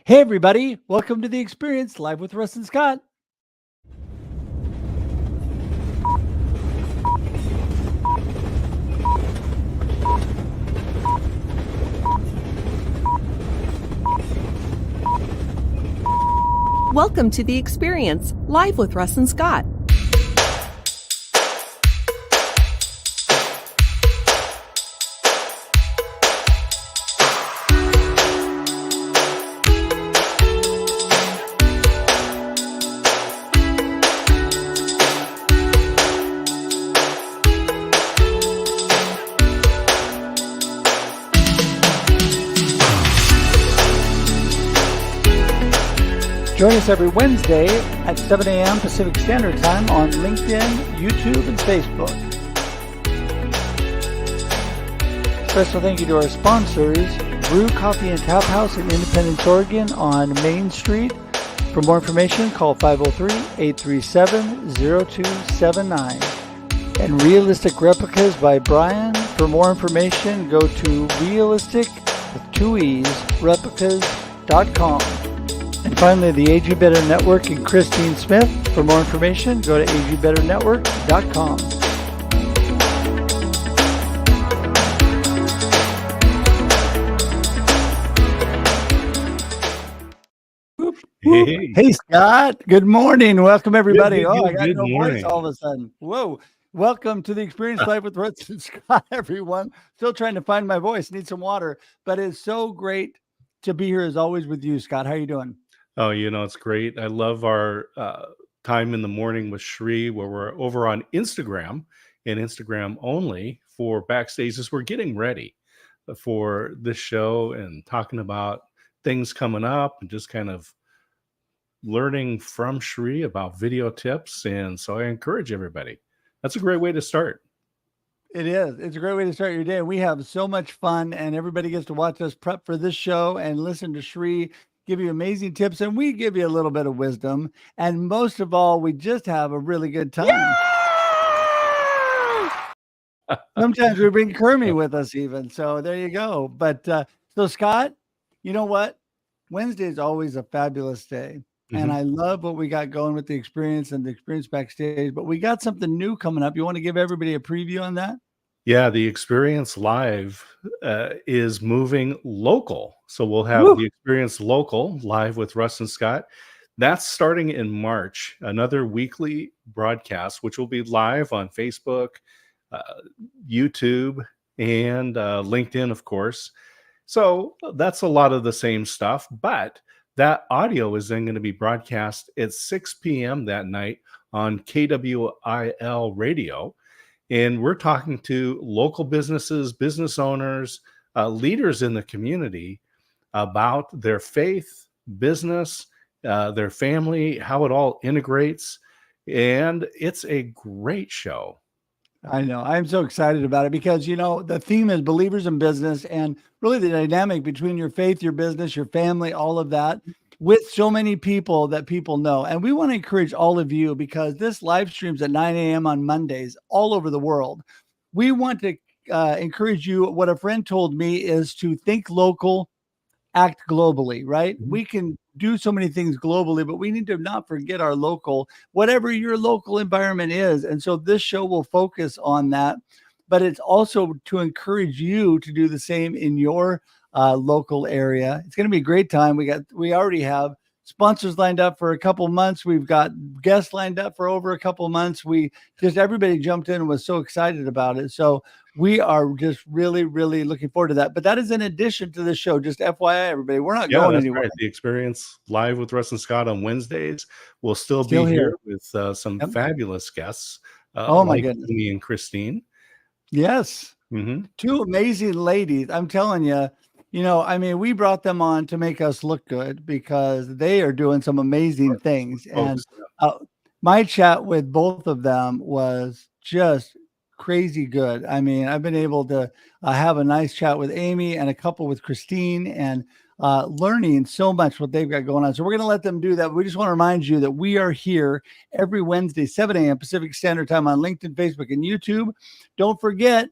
Hey, everybody. Welcome to The Experience, live with Russ and Scott. Welcome to The Experience, live with Russ and Scott. Join us every Wednesday at 7 a.m. Pacific Standard Time on LinkedIn, YouTube, and Facebook. Special thank you to our sponsors, Brew Coffee and Tap House in Independence, Oregon on Main Street. For more information, call 503-837-0279. And Realistic Replicas by Brian. For more information, go to replicas.com. And finally, the AG Better Network and Christine Smith. For more information, go to agbetternetwork.com. Hey, Scott. Good morning. Welcome, everybody. I got no voice all of a sudden. Whoa. Welcome to The Experience Live with Russ and Scott, everyone. Still trying to find my voice. Need some water. But it's so great to be here as always with you, Scott. How are you doing? Oh, it's great. I love our time in the morning with Shri, where we're over on Instagram and Instagram only for backstage as we're getting ready for this show and talking about things coming up and just kind of learning from Shri about video tips. And so I encourage everybody. That's a great way to start. It is. It's a great way to start your day. We have so much fun, and everybody gets to watch us prep for this show and listen to Shri give you amazing tips, and we give you a little bit of wisdom. And most of all, we just have a really good time. Sometimes we bring Kermie with us even. So there you go. But so Scott, you know what? Wednesday is always a fabulous day. Mm-hmm. And I love what we got going with the experience and the experience backstage, but we got something new coming up. You want to give everybody a preview on that? Yeah, the Experience Live is moving local. So we'll have the Experience Local live with Russ and Scott. That's starting in March, another weekly broadcast, which will be live on Facebook, YouTube, and LinkedIn, of course. So that's a lot of the same stuff, but that audio is then going to be broadcast at 6 p.m. that night on KWIL radio. And we're talking to local businesses, business owners, leaders in the community about their faith, business, their family, how it all integrates. And it's a great show. I know. I'm so excited about it because, the theme is believers in business, and really the dynamic between your faith, your business, your family, all of that with so many people that people know. And we want to encourage all of you, because this live streams at 9 a.m. on Mondays all over the world. We want to encourage you. What a friend told me is to think local, act globally, right? Mm-hmm. We can do so many things globally, but we need to not forget our local, whatever your local environment is. And so this show will focus on that, but it's also to encourage you to do the same in your local area. It's going to be a great time. We already have sponsors lined up for a couple months. We've got guests lined up for over a couple months. Everybody jumped in and was so excited about it. So we are just really, really looking forward to that. But that is in addition to the show. Just FYI, everybody, we're not going anywhere. Right. The Experience Live with Russ and Scott on Wednesdays will still be here with some fabulous guests. My goodness. Me and Christine. Yes. Mm-hmm. Two amazing ladies. I'm telling you, we brought them on to make us look good because they are doing some amazing things. And my chat with both of them was just crazy good. I've been able to have a nice chat with Amy and a couple with Christine, and learning so much what they've got going on. So we're going to let them do that. We just want to remind you that we are here every Wednesday, 7 a.m. Pacific Standard Time on LinkedIn, Facebook, and YouTube. Don't forget,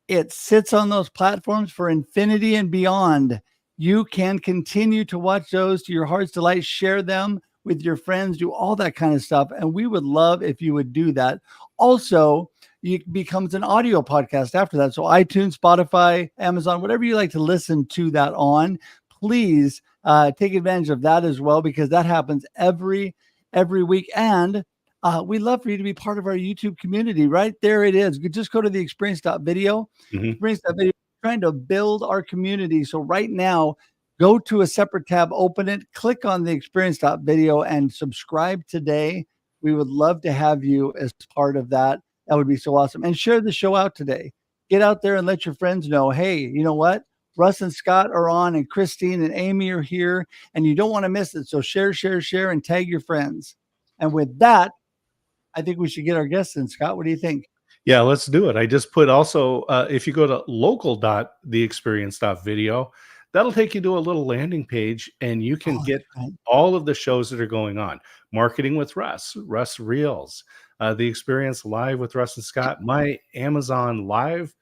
it sits on those platforms for infinity and beyond. you can continue to watch those to your heart's delight, share them with your friends, do all that kind of stuff. And we would love if you would do that. Also, it becomes an audio podcast after that. So iTunes, Spotify, Amazon, whatever you like to listen to that on, please take advantage of that as well, because that happens every week. And we'd love for you to be part of our YouTube community. Right there it is. You just go to the experience.video. Experience.video, trying to build our community. So right now, go to a separate tab, open it, click on the experience.video and subscribe today. We would love to have you as part of that. That would be so awesome. And share the show out today. Get out there and let your friends know, hey, you know what? Russ and Scott are on, and Christine and Amy are here, and you don't want to miss it. So share, and tag your friends. And with that, I think we should get our guests in. Scott, what do you think? Yeah, let's do it. I just put also, if you go to local.theexperience.video, that'll take you to a little landing page, and you can get all of the shows that are going on. Marketing with Russ Reels, The Experience Live with Russ and Scott, my Amazon Live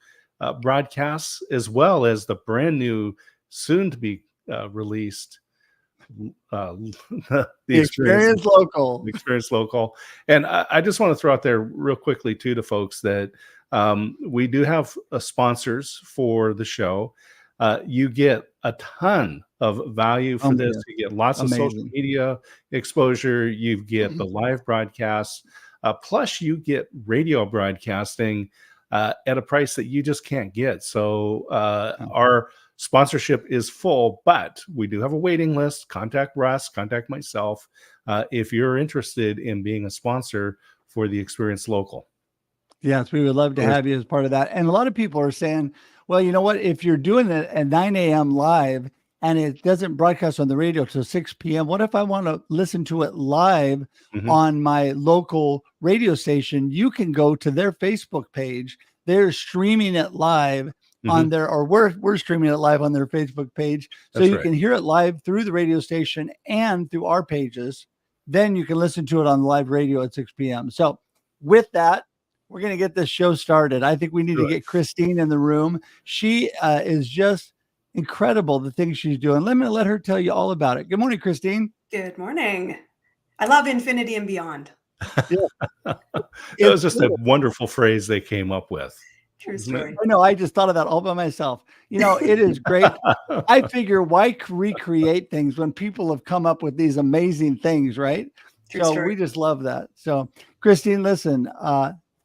broadcasts, as well as the brand new, soon to be released, the Experience Local. The Experience Local. And I just want to throw out there real quickly too to folks that we do have sponsors for the show. You get a ton of value for this. You get lots of social media exposure. You get the live broadcasts. Plus, you get radio broadcasting at a price that you just can't get. So our sponsorship is full, but we do have a waiting list. Contact Russ, contact myself if you're interested in being a sponsor for the Experience Local. Yes, we would love to have you as part of that. And a lot of people are saying, well, you know what? If you're doing it at 9 a.m. live and it doesn't broadcast on the radio till 6 p.m., what if I want to listen to it live on my local radio station? You can go to their Facebook page. They're streaming it live on their, or we're streaming it live on their Facebook page. So you can hear it live through the radio station and through our pages. Then you can listen to it on live radio at 6 p.m. So with that, we're going to get this show started. I think we need to get Christine in the room. She is just incredible, the things she's doing. Let her tell you all about it. Good morning, Christine. Good morning. I love infinity and beyond. It was just a wonderful phrase they came up with. True story. I know. I just thought of that all by myself. You know, it is great. I figure, why recreate things when people have come up with these amazing things, right? True so story. We just love that. So Christine, listen,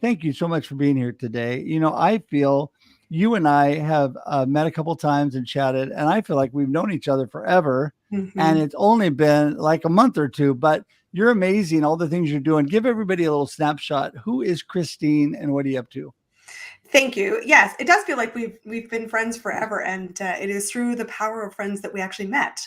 thank you so much for being here today. You know, I feel you and I have met a couple times and chatted, and I feel like we've known each other forever. And it's only been like a month or two, but you're amazing. All the things you're doing. Give everybody a little snapshot. Who is Christine and what are you up to? Thank you. Yes, it does feel like we've been friends forever. And it is through the power of friends that we actually met.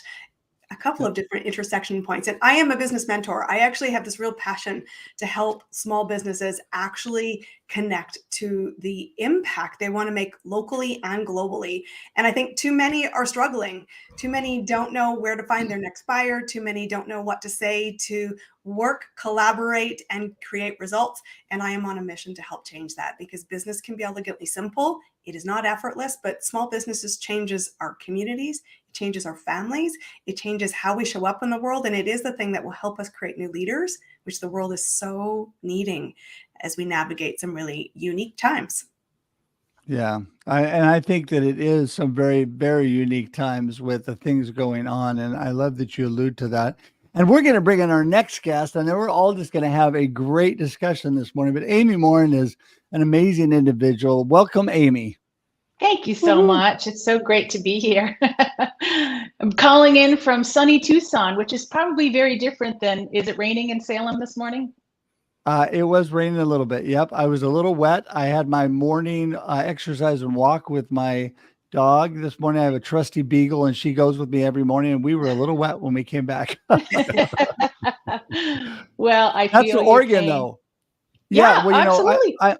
A couple of different intersection points. And I am a business mentor. I actually have this real passion to help small businesses actually connect to the impact they want to make locally and globally. And I think too many are struggling. Too many don't know where to find their next buyer. Too many don't know what to say to work, collaborate, and create results. And I am on a mission to help change that, because business can be elegantly simple. It is not effortless, but small businesses changes our communities. It changes our families. It changes how we show up in the world. And it is the thing that will help us create new leaders, which the world is so needing as we navigate some really unique times. Yeah. I think that it is some very, very unique times with the things going on. And I love that you allude to that. And we're going to bring in our next guest, and then we're all just going to have a great discussion this morning. But Amy Morin is an amazing individual. Welcome, Amy. Thank you so much. It's so great to be here. I'm calling in from sunny Tucson, which is probably very different than, is it raining in Salem this morning? It was raining a little bit. Yep. I was a little wet. I had my morning exercise and walk with my dog this morning. I have a trusty beagle, and she goes with me every morning, and we were a little wet when we came back. Well, That's in Oregon, though. Yeah, well, you absolutely. know,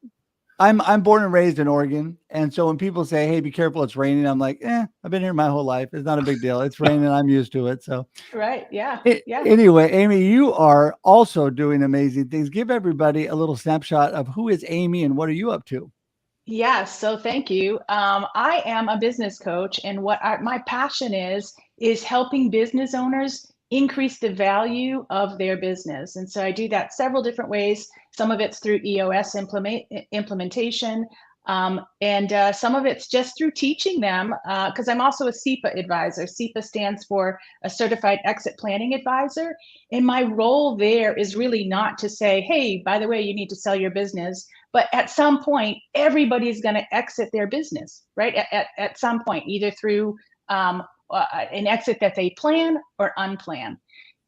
I'm born and raised in Oregon, and so when people say, "Hey, be careful, it's raining," I'm like, I've been here my whole life. It's not a big deal. It's raining. I'm used to it. So right, yeah. Anyway, Amy, you are also doing amazing things. Give everybody a little snapshot of who is Amy and what are you up to? Yes, so thank you. I am a business coach, and my passion is helping business owners increase the value of their business. And so I do that several different ways. Some of it's through EOS implementation, and some of it's just through teaching them. Because I'm also a SEPA advisor. SEPA stands for a Certified Exit Planning Advisor, and my role there is really not to say, "Hey, by the way, you need to sell your business." But at some point, everybody's going to exit their business, right? At some point, either through an exit that they plan or unplan.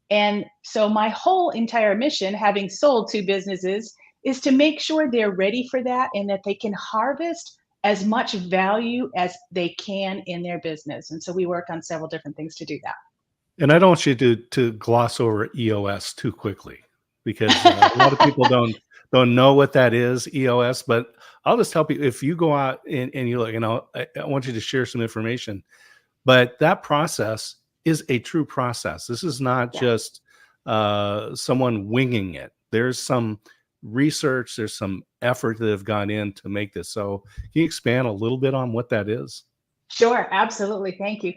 And so my whole entire mission, having sold 2 businesses, is to make sure they're ready for that and that they can harvest as much value as they can in their business. And so we work on several different things to do that. And I don't want you to gloss over EOS too quickly, because a lot of people don't know what that is, EOS. But I'll just help you. If you go out and you look, I want you to share some information. But that process is a true process. This is not just someone winging it. There's some research, there's some effort that have gone in to make this. So can you expand a little bit on what that is? Sure, absolutely. Thank you.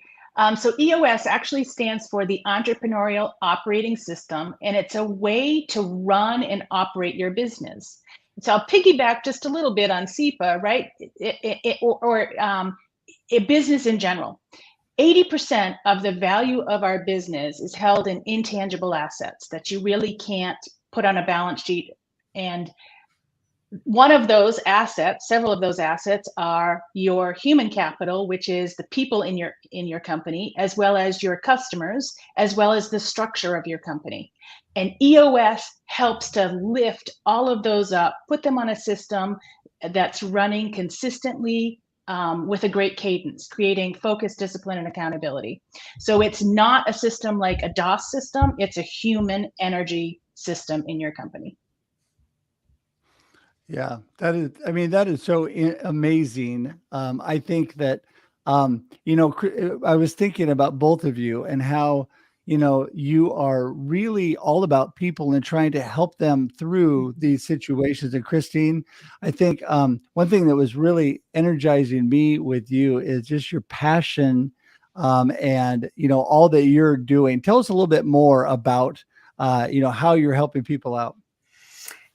So EOS actually stands for the Entrepreneurial Operating System, and it's a way to run and operate your business. So I'll piggyback just a little bit on SEPA, right? Or a business in general. 80% of the value of our business is held in intangible assets that you really can't put on a balance sheet. And one of those assets, several of those assets, are your human capital, which is the people in your company, as well as your customers, as well as the structure of your company. And EOS helps to lift all of those up, put them on a system that's running consistently with a great cadence, creating focus, discipline, and accountability. So it's not a system like a DOS system, it's a human energy system in your company. Yeah, that is so amazing. I think that, I was thinking about both of you and how, you are really all about people and trying to help them through these situations. And Christine, I think one thing that was really energizing me with you is just your passion, and, all that you're doing. Tell us a little bit more about, how you're helping people out.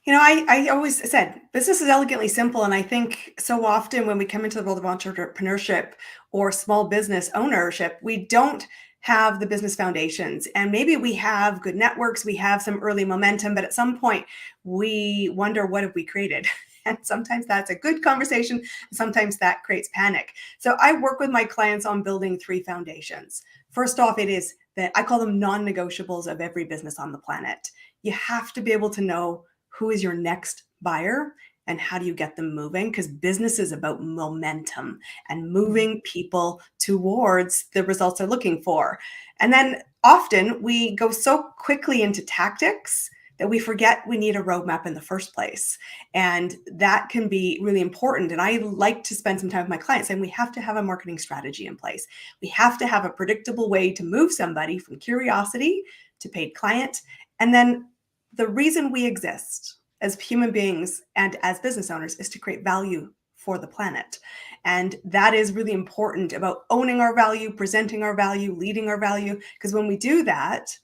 I always said business is elegantly simple. And I think so often when we come into the world of entrepreneurship or small business ownership, we don't have the business foundations. And maybe we have good networks, we have some early momentum, but at some point we wonder, what have we created? And sometimes that's a good conversation. And sometimes that creates panic. So I work with my clients on building 3 foundations. First off, it is that I call them non-negotiables of every business on the planet. You have to be able to know who is your next buyer and how do you get them moving? Because business is about momentum and moving people towards the results they're looking for. And then often we go so quickly into tactics that we forget we need a roadmap in the first place. And that can be really important. And I like to spend some time with my clients saying we have to have a marketing strategy in place. We have to have a predictable way to move somebody from curiosity to paid client. And then the reason we exist as human beings and as business owners is to create value for the planet. And that is really important about owning our value, presenting our value, leading our value. Because when we do that,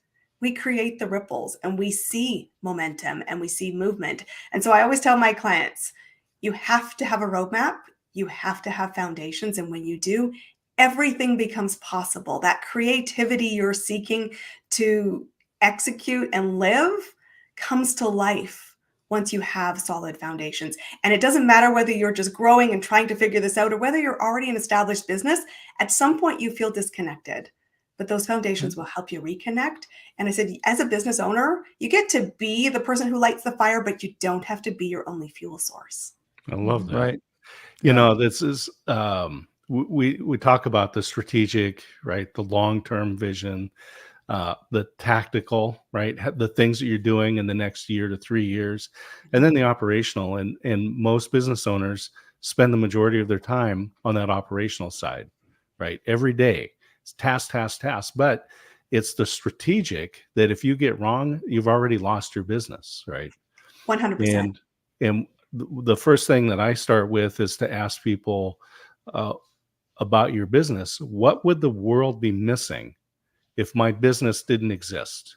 we create the ripples and we see momentum and we see movement. And so I always tell my clients, you have to have a roadmap, you have to have foundations. And when you do, everything becomes possible. That creativity you're seeking to execute and live comes to life once you have solid foundations. And it doesn't matter whether you're just growing and trying to figure this out or whether you're already an established business, at some point you feel disconnected, but those foundations will help you reconnect. And I said, as a business owner, you get to be the person who lights the fire, but you don't have to be your only fuel source. I love that. Right. This is, we talk about the strategic, right? The long-term vision, the tactical, right? The things that you're doing in the next year to 3 years, and then the operational. And most business owners spend the majority of their time on that operational side, right? Every day, it's task. But it's the strategic that if you get wrong, you've already lost your business, right? 100%. And the first thing that I start with is to ask people about your business. What would the world be missing if my business didn't exist?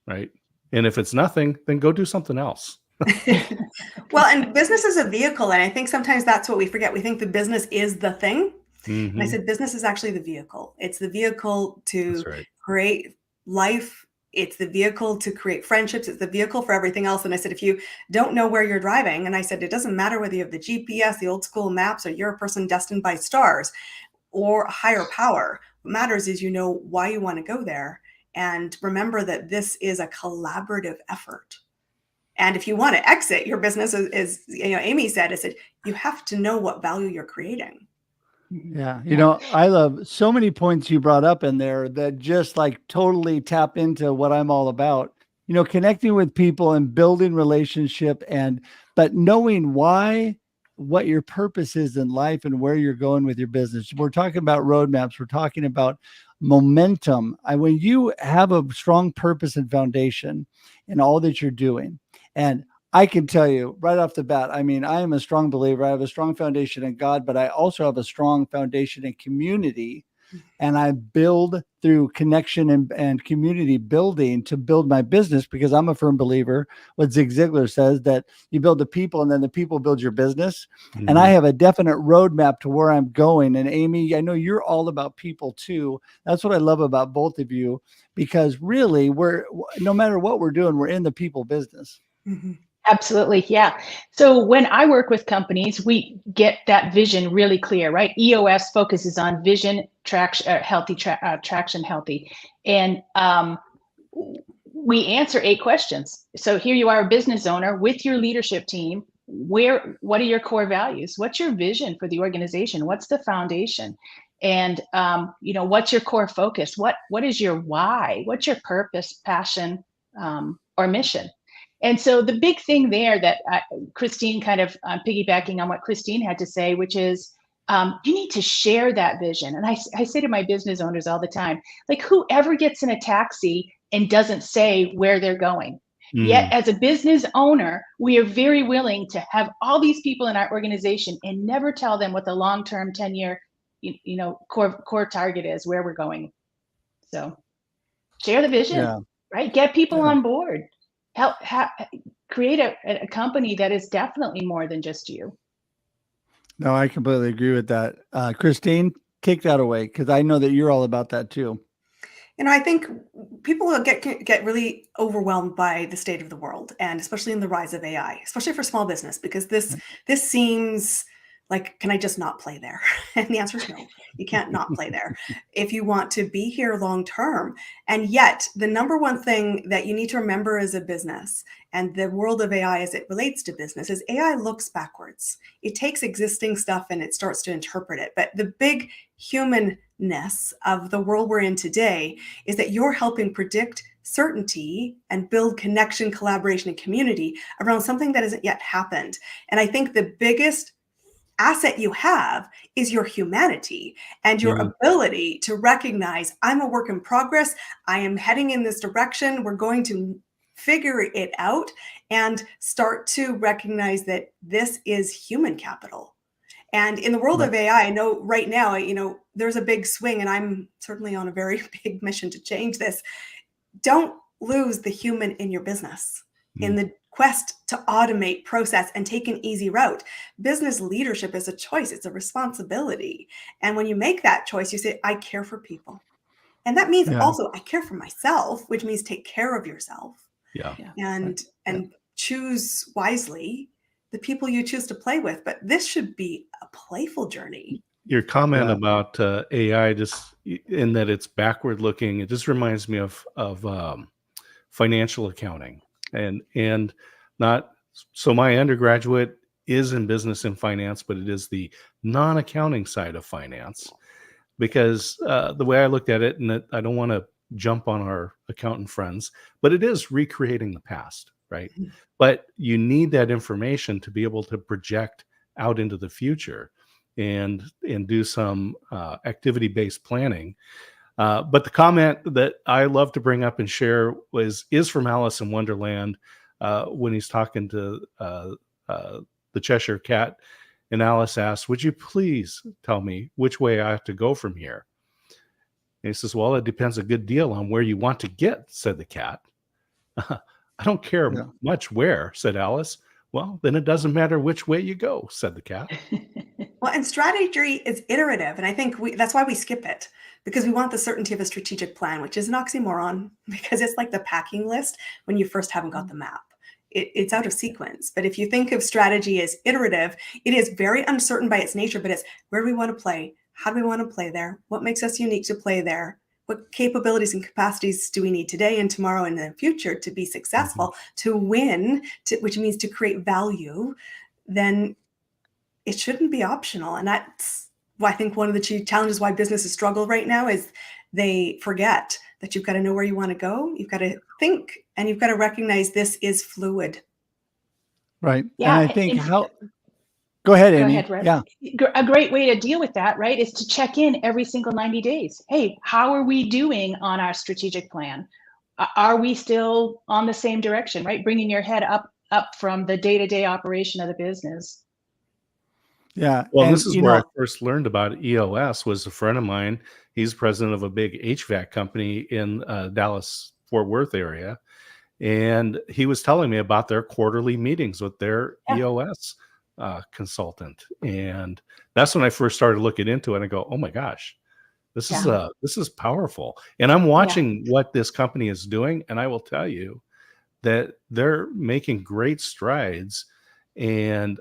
Right. And if it's nothing, then go do something else. Well, and business is a vehicle. And I think sometimes that's what we forget. We think the business is the thing. And I Mhm. said, business is actually the vehicle. It's the vehicle to That's right. create life. It's the vehicle to create friendships. It's the vehicle for everything else. And I said, if you don't know where you're driving, and I said, it doesn't matter whether you have the GPS, the old school maps, or you're a person destined by stars or a higher power. What matters is you know why you want to go there. And remember that this is a collaborative effort. And if you want to exit your business, as Amy said, I said, you have to know what value you're creating. Yeah. I love so many points you brought up in there that just like totally tap into what I'm all about. Connecting with people and building relationship but knowing what your purpose is in life and where you're going with your business. We're talking about roadmaps. We're talking about momentum. When you have a strong purpose and foundation in all that you're doing, and I can tell you right off the bat, I am a strong believer. I have a strong foundation in God, but I also have a strong foundation in community. And I build through connection and community building to build my business, because I'm a firm believer what Zig Ziglar says, that you build the people and then the people build your business. Mhm. And I have a definite roadmap to where I'm going. And Amy, I know you're all about people too. That's what I love about both of you, because really no matter what we're doing, we're in the people business. Mm-hmm. Absolutely. Yeah. So when I work with companies, we get that vision really clear, right? EOS focuses on vision, traction, traction, healthy. And we answer 8 questions. So here you are, a business owner with your leadership team. What are your core values? What's your vision for the organization? What's the foundation? And, what's your core focus? What is your why? What's your purpose, passion, or mission? And so the big thing there that Christine kind of piggybacking on what Christine had to say, which is you need to share that vision. And I say to my business owners all the time, like, whoever gets in a taxi and doesn't say where they're going. Yet as a business owner, we are very willing to have all these people in our organization and never tell them what the long-term 10-year, core target is, where we're going. So share the vision, right? Get people on board. Help create a company that is definitely more than just you. No, I completely agree with that. Christine, take that away, because I know that you're all about that too. I think people will get really overwhelmed by the state of the world, and especially in the rise of AI, especially for small business, because this seems like, can I just not play there? And the answer is no, you can't not play there if you want to be here long term. And yet the number one thing that you need to remember as a business and the world of AI as it relates to business is AI looks backwards. It takes existing stuff and it starts to interpret it. But the big humanness of the world we're in today is that you're helping predict certainty and build connection, collaboration, and community around something that hasn't yet happened. And I think the biggest asset you have is your humanity and your ability to recognize, I'm a work in progress. I am heading in this direction. We're going to figure it out and start to recognize that this is human capital. And in the world of AI, I know right now, there's a big swing, and I'm certainly on a very big mission to change this. Don't lose the human in your business. In the quest to automate, process, and take an easy route. Business leadership is a choice. It's a responsibility. And when you make that choice, you say, I care for people. And that means also I care for myself, which means take care of yourself. And choose wisely the people you choose to play with. But this should be a playful journey. Your comment about AI, just in that it's backward looking, it just reminds me of financial accounting. And not so my undergraduate is in business and finance, but it is the non-accounting side of finance, because the way I looked at it, and I don't want to jump on our accountant friends, but it is recreating the past, right? But you need that information to be able to project out into the future and do some activity-based planning. But the comment that I love to bring up and share is from Alice in Wonderland when he's talking to the Cheshire Cat. And Alice asked, "Would you please tell me which way I have to go from here?" And he says, "Well, it depends a good deal on where you want to get," said the cat. "I don't care Yeah. much where," said Alice. "Well, then it doesn't matter which way you go," said the cat. Well, and strategy is iterative, and I think that's why we skip it, because we want the certainty of a strategic plan, which is an oxymoron because it's like the packing list when you first haven't got the map. It's out of sequence. But if you think of strategy as iterative, it is very uncertain by its nature, but it's where do we want to play? How do we want to play there? What makes us unique to play there? What capabilities and capacities do we need today and tomorrow and in the future to be successful, to win, which means to create value? Then it shouldn't be optional. And that's why I think one of the challenges why businesses struggle right now is they forget that you've got to know where you want to go. You've got to think, and you've got to recognize this is fluid. Right. Yeah, And I think and- go ahead, Go Amy. ahead, Russ. Yeah. A great way to deal with that, right, is to check in every single 90 days. Hey, how are we doing on our strategic plan? Are we still on the same direction, right? Bringing your head up from the day-to-day operation of the business. Yeah. Well, and, this is where I first learned about EOS. Was a friend of mine. He's president of a big HVAC company in Dallas, Fort Worth area. And he was telling me about their quarterly meetings with their EOS consultant. And that's when I first started looking into it. And I go, oh my gosh, this is powerful. And I'm watching what this company is doing. And I will tell you that they're making great strides and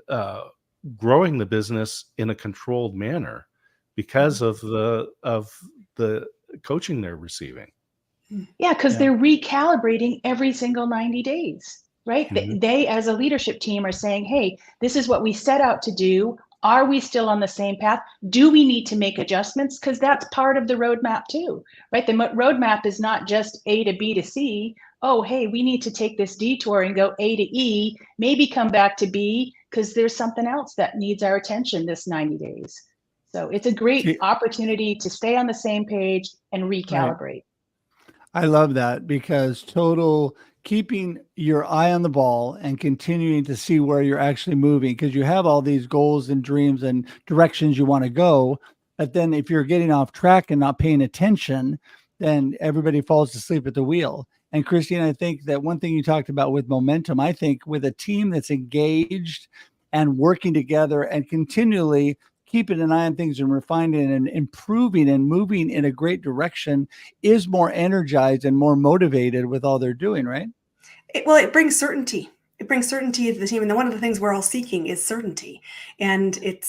growing the business in a controlled manner because of the coaching they're receiving. Yeah, because they're recalibrating every single 90 days, right? They, as a leadership team, are saying, hey, this is what we set out to do. Are we still on the same path? Do we need to make adjustments? Because that's part of the roadmap too, right? The roadmap is not just A to B to C. Oh, hey, we need to take this detour and go A to E, maybe come back to B because there's something else that needs our attention this 90 days. So it's a great opportunity to stay on the same page and recalibrate. Right. I love that, because keeping your eye on the ball and continuing to see where you're actually moving, because you have all these goals and dreams and directions you want to go. But then if you're getting off track and not paying attention, then everybody falls asleep at the wheel. And Christine, I think that one thing you talked about with momentum, I think with a team that's engaged and working together and continually keeping an eye on things and refining and improving and moving in a great direction is more energized and more motivated with all they're doing, right? It brings certainty. It brings certainty to the team. And one of the things we're all seeking is certainty. And it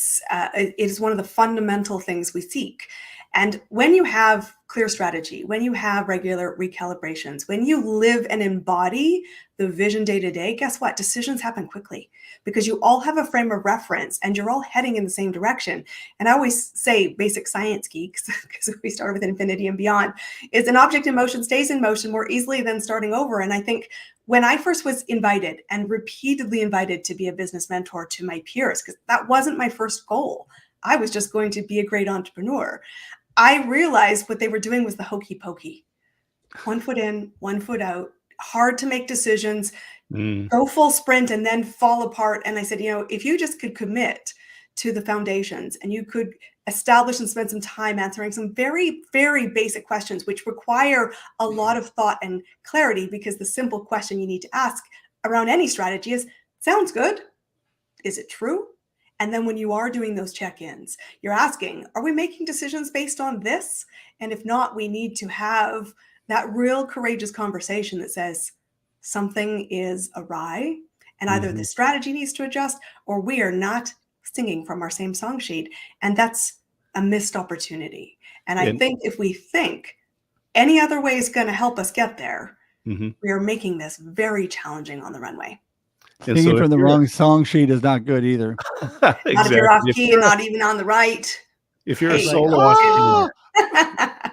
is one of the fundamental things we seek. And when you have clear strategy, when you have regular recalibrations, when you live and embody the vision day to day, guess what? Decisions happen quickly because you all have a frame of reference and you're all heading in the same direction. And I always say, basic science geeks, because we start with infinity and beyond, is an object in motion stays in motion more easily than starting over. And I think when I first was invited and repeatedly invited to be a business mentor to my peers, because that wasn't my first goal, I was just going to be a great entrepreneur. I realized what they were doing was the hokey pokey. 1 foot in, 1 foot out, hard to make decisions, go full sprint and then fall apart. And I said, if you just could commit to the foundations and you could establish and spend some time answering some very, very basic questions, which require a lot of thought and clarity, because the simple question you need to ask around any strategy is, sounds good. Is it true? And then when you are doing those check-ins, you're asking, are we making decisions based on this? And if not, we need to have that real courageous conversation that says something is awry and either the strategy needs to adjust or we are not singing from our same song sheet. And that's a missed opportunity. And I think if we think any other way is going to help us get there, we are making this very challenging on the runway. Singing from the wrong song sheet is not good either. Exactly. Not if you're off key and not even on the right. If you're a solo entrepreneur,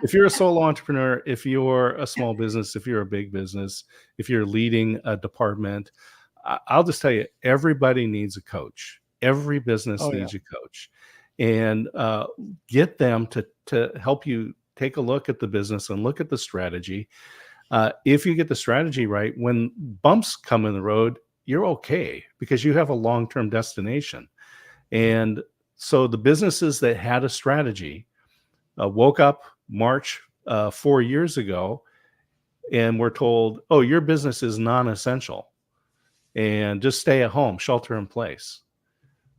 if you're a solo entrepreneur, if you're a small business, if you're a big business, if you're leading a department, I'll just tell you, everybody needs a coach. Every business needs a coach, and get them to help you take a look at the business and look at the strategy. If you get the strategy right, when bumps come in the road, you're okay because you have a long-term destination. And so the businesses that had a strategy woke up March 4 years ago and were told, oh, your business is non-essential and just stay at home, shelter in place.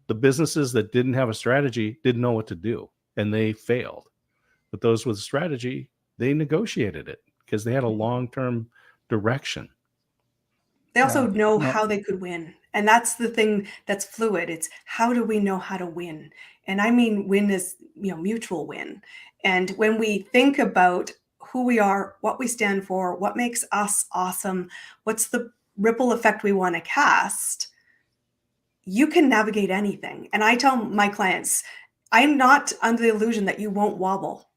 The businesses that didn't have a strategy didn't know what to do, and they failed. But those with a strategy, they negotiated it because they had a long-term direction. They also know No. how they could win. And that's the thing that's fluid. It's how do we know how to win? And I mean win is, mutual win. And when we think about who we are, what we stand for, what makes us awesome, what's the ripple effect we want to cast, you can navigate anything. And I tell my clients, I'm not under the illusion that you won't wobble.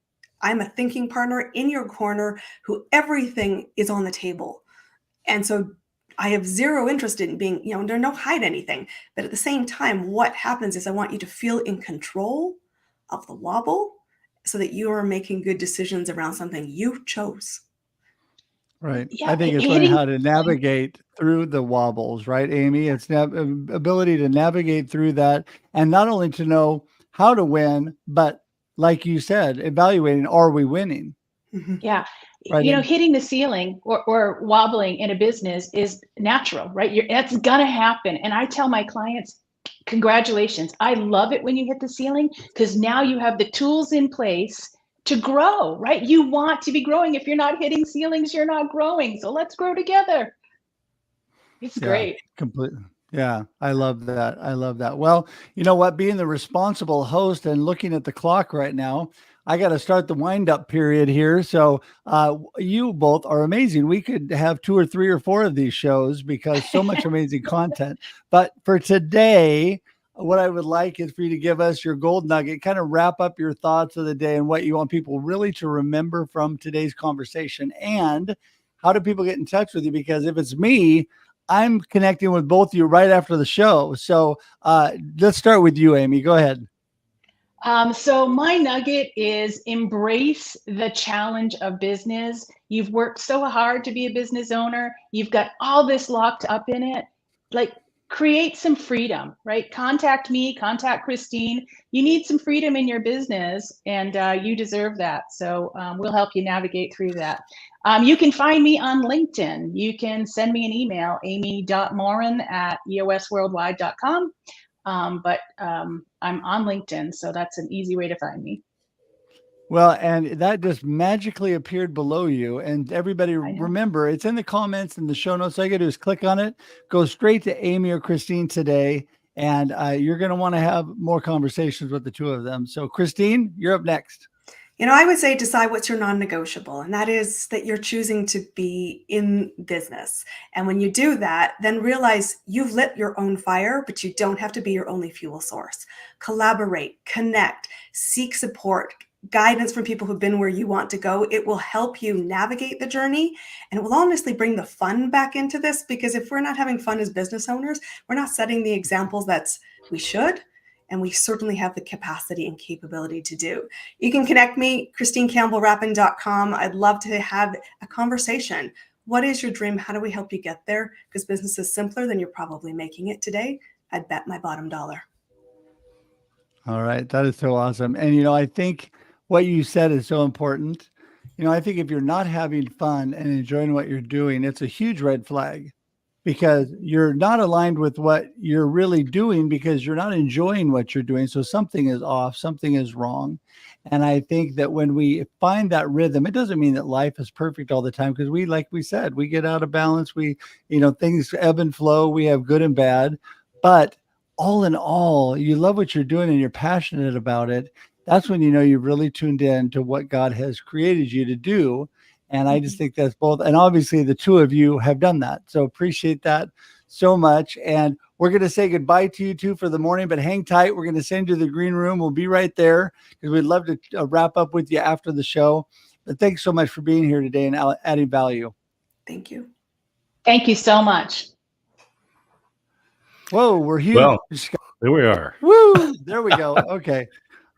I'm a thinking partner in your corner who everything is on the table. And so I have zero interest in being, there's no hide anything. But at the same time, what happens is I want you to feel in control of the wobble so that you are making good decisions around something you chose. Right. Yeah, I think it's learning how to navigate through the wobbles, right, Amy? It's ability to navigate through that, and not only to know how to win, but like you said, evaluating, are we winning? Yeah. Right. Hitting the ceiling or wobbling in a business is natural, right? That's gonna happen. And I tell my clients, congratulations. I love it when you hit the ceiling because now you have the tools in place to grow, right? You want to be growing. If you're not hitting ceilings, you're not growing. So let's grow together. It's great. Completely. Yeah, I love that. I love that. Well, you know what? Being the responsible host and looking at the clock right now, I got to start the wind up period here. So you both are amazing. We could have 2 or 3 or 4 of these shows because so much amazing content. But for today, what I would like is for you to give us your gold nugget, kind of wrap up your thoughts of the day and what you want people really to remember from today's conversation. And how do people get in touch with you? Because if it's me, I'm connecting with both of you right after the show. So let's start with you, Amy. Go ahead. So my nugget is embrace the challenge of business. You've worked so hard to be a business owner. You've got all this locked up in it. Like, create some freedom, right? Contact me, contact Christine. You need some freedom in your business, and you deserve that. So we'll help you navigate through that. You can find me on LinkedIn. You can send me an email, amy.morin@eosworldwide.com. But I'm on LinkedIn, so that's an easy way to find me. Well, and that just magically appeared below you. And everybody remember, it's in the comments and the show notes. All you got to do is click on it, go straight to Amy or Christine today, and you're going to want to have more conversations with the two of them. So Christine, you're up next. I would say decide what's your non-negotiable, and that is that you're choosing to be in business. And when you do that, then realize you've lit your own fire, but you don't have to be your only fuel source. Collaborate, connect, seek support, guidance from people who've been where you want to go. It will help you navigate the journey, and it will honestly bring the fun back into this, because if we're not having fun as business owners, we're not setting the examples that we should. And we certainly have the capacity and capability to do. You can connect me, ChristineCampbellRappin.com. I'd love to have a conversation. What is your dream? How do we help you get there? Because business is simpler than you're probably making it today. I'd bet my bottom dollar. All right. That is so awesome. And, I think what you said is so important. I think if you're not having fun and enjoying what you're doing, it's a huge red flag. Because you're not aligned with what you're really doing, because you're not enjoying what you're doing. So something is off, something is wrong. And I think that when we find that rhythm, it doesn't mean that life is perfect all the time, because like we said, we get out of balance. Things ebb and flow. We have good and bad. But all in all, you love what you're doing and you're passionate about it. That's when you've really tuned in to what God has created you to do. And I just think that's both. And obviously the two of you have done that. So appreciate that so much. And we're going to say goodbye to you two for the morning, but hang tight. We're going to send you to the green room. We'll be right there because we'd love to wrap up with you after the show. But thanks so much for being here today and adding value. Thank you. Thank you so much. Whoa, we're huge. Well, there we are. Woo! There we go. Okay.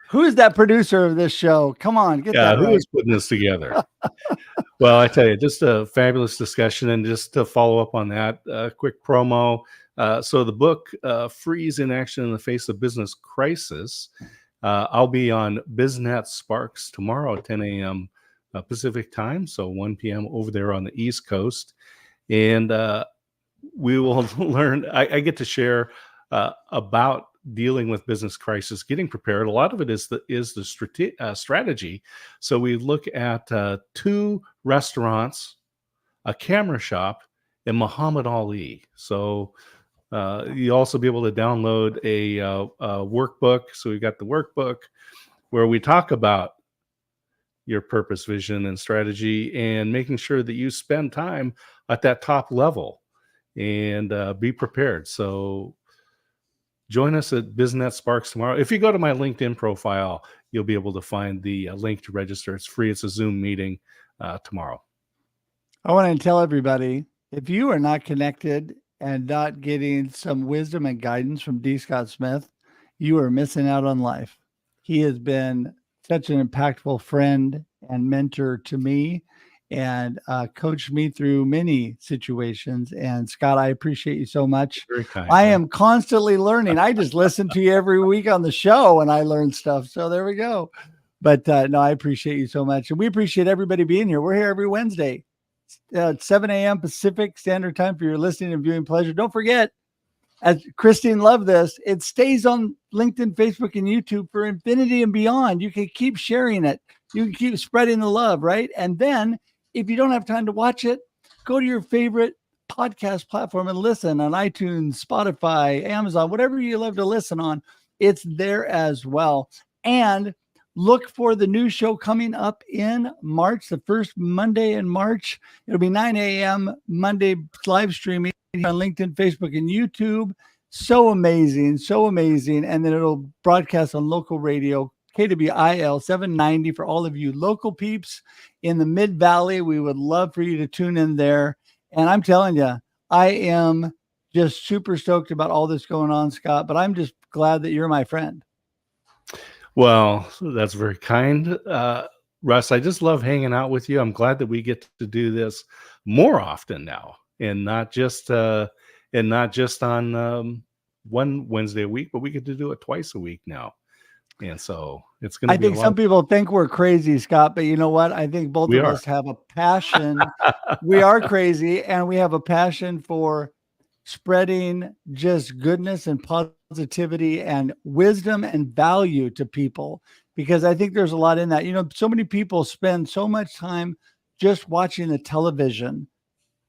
Who's that producer of this show? Come on, get that right. Who is putting this together? Well, I tell you, just a fabulous discussion. And just to follow up on that, quick promo, So the book, Freeze in Action in the Face of Business Crisis, I'll be on BizNet Sparks tomorrow at 10 a.m. Pacific time, so 1 p.m. over there on the East Coast. And we will learn, I get to share about dealing with business crisis, getting prepared. A lot of it is the strategy. So we look at 2 restaurants, a camera shop, and Muhammad Ali. So you also be able to download a workbook. So we got the workbook where we talk about your purpose, vision, and strategy, and making sure that you spend time at that top level and be prepared. So join us at BizNet Sparks tomorrow. If you go to my LinkedIn profile, you'll be able to find the link to register. It's free. It's a Zoom meeting tomorrow. I want to tell everybody, if you are not connected and not getting some wisdom and guidance from D. Scott Smith, you are missing out on life. He has been such an impactful friend and mentor to me, and coached me through many situations. And Scott, I appreciate you so much. Very kind. I am constantly learning. I just listen to you every week on the show and I learn stuff. So there we go. But no, I appreciate you so much. And we appreciate everybody being here. We're here every Wednesday at 7 a.m. Pacific Standard Time for your listening and viewing pleasure. Don't forget, as Christine loved this, it stays on LinkedIn, Facebook, and YouTube for infinity and beyond. You can keep sharing it. You can keep spreading the love, right? And then if you don't have time to watch it, go to your favorite podcast platform and listen on iTunes, Spotify, Amazon, whatever you love to listen on. It's there as well. And look for the new show coming up in March, the first Monday in March. It'll be 9 a.m. Monday live streaming on LinkedIn, Facebook, and YouTube. So amazing, so amazing. And then it'll broadcast on local radio, KWIL 790 for all of you local peeps in the Mid-Valley. We would love for you to tune in there. And I'm telling you, I am just super stoked about all this going on, Scott, but I'm just glad that you're my friend. Well, that's very kind. Russ, I just love hanging out with you. I'm glad that we get to do this more often now, and not just on one Wednesday a week, but we get to do it twice a week now. And so it's going to be. I think some people think we're crazy, Scott, but you know what? I think both of us have a passion. We are crazy, and we have a passion for spreading just goodness and positivity and wisdom and value to people, because I think there's a lot in that. You know, so many people spend so much time just watching the television,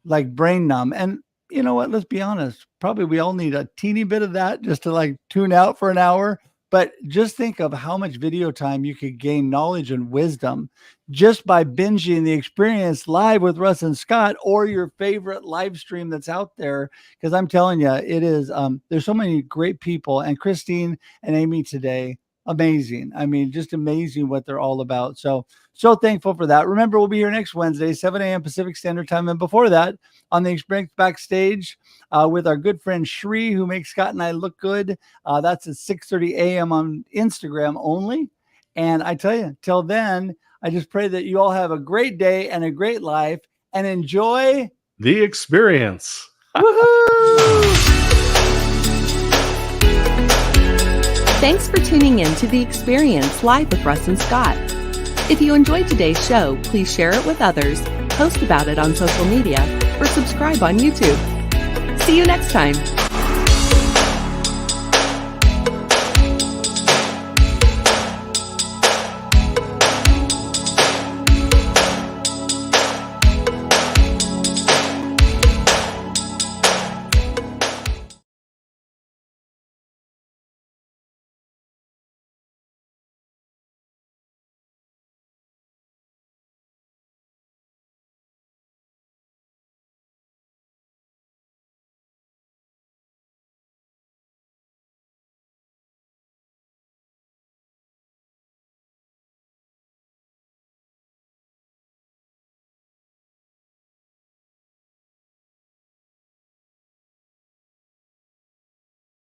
like brain numb. And you know what? Let's be honest. Probably we all need a teeny bit of that just to like tune out for an hour. But just think of how much video time you could gain knowledge and wisdom just by binging the experience live with Russ and Scott, or your favorite live stream that's out there. Because I'm telling you, it is, there's so many great people. And Christine and Amy today, amazing. I mean, just amazing what they're all about. So thankful for that. Remember, we'll be here next Wednesday, 7 a.m. Pacific Standard Time. And before that, on the Experience Backstage with our good friend Shri, who makes Scott and I look good. That's at 6:30 a.m. on Instagram only. And I tell you, till then, I just pray that you all have a great day and a great life and enjoy the experience. Woohoo! Thanks for tuning in to The Experience live with Russ and Scott. If you enjoyed today's show, please share it with others, post about it on social media, or subscribe on YouTube. See you next time.